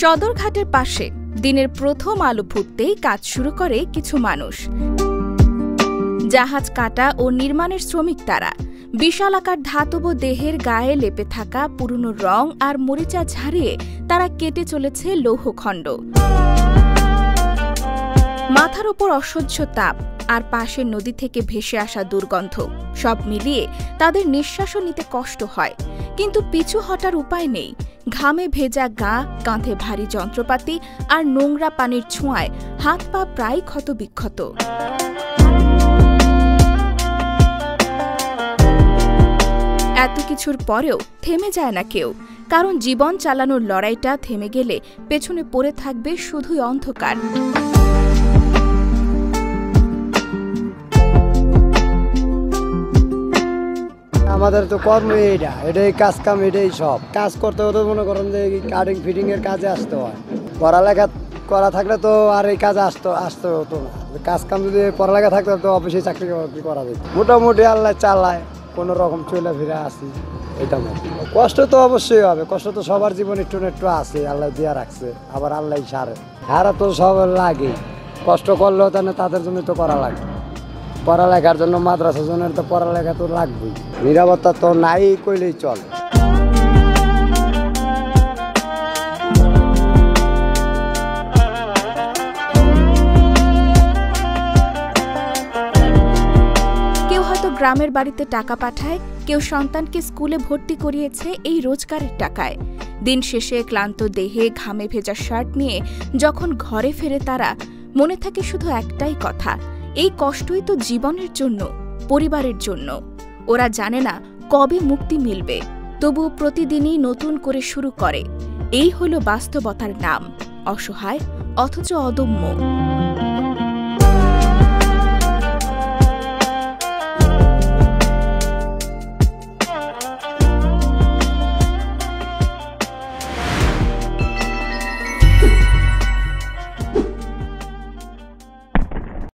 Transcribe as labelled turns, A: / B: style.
A: সদরঘাটের পাশে দিনের প্রথম আলো ফুটতেই কাজ শুরু করে কিছু মানুষ। জাহাজ কাটা ও নির্মাণের শ্রমিক তারা। বিশালাকার ধাতব দেহের গায়ে লেপে থাকা পুরনো রং আর মরিচা ঝাড়িয়ে তারা কেটে চলেছে লৌহখণ্ড। মাথার ওপর অসহ্য তাপ আর পাশের নদী থেকে ভেসে আসা দুর্গন্ধ, সব মিলিয়ে তাদের নিঃশ্বাসও নিতে কষ্ট হয়। কিন্তু পিছু হটার উপায় নেই। ঘামে ভেজা গা, কাঁধে ভারী যন্ত্রপাতি আর নোংরা পানির ছোঁয়ায় হাত পা প্রায় ক্ষতবিক্ষত। এত কিছুর পরেও থেমে যায় না কেউ, কারণ জীবন চালানোর লড়াইটা থেমে গেলে পেছনে পড়ে থাকবে শুধুই অন্ধকার।
B: আমাদের তো কর্ম এটাই কাজ কাম, এটাই সব কাজ করতে হতে মনে করেন যে কাটিং ফিটিং এর কাজে আসতে হয়। পড়ালেখা করা থাকলে তো আর এই কাজে আসতে হতো না। কাজ কাম যদি পড়ালেখা থাকতো তো অফিসে চাকরি করা যেত। মোটামুটি আল্লাহ চালায়, কোনো রকম চলে ফিরে আসি। এটা কষ্ট তো অবশ্যই হবে, কষ্ট তো সবার জীবনে একটু একটু আছে, আল্লাহ দিয়া রাখছে, আবার আল্লাহ সারে। হারা তো সব লাগে, কষ্ট করলেও তাহলে তাদের জন্য তো করা লাগবে। পড়ালেখার জন্য মাদ্রাসার জন্য তো পড়ালেখা তো লাগবেই, নিরাপত্তা তো নাই কইলেই চলে।
A: কেউ হয়তো গ্রামের বাড়িতে টাকা পাঠায়, কেউ সন্তানকে স্কুলে ভর্তি করিয়েছে এই রোজগারের টাকায়। দিন শেষে ক্লান্ত দেহে ঘামে ভেজা শার্ট নিয়ে যখন ঘরে ফেরে তারা, মনে থাকে শুধু একটাই কথা, এই কষ্টই তো জীবনের জন্য, পরিবারের জন্য। ওরা জানে না কবে মুক্তি মিলবে, তবুও প্রতিদিনই নতুন করে শুরু করে। এই হলো বাস্তবতার নাম, অসহায় অথচ অদম্য।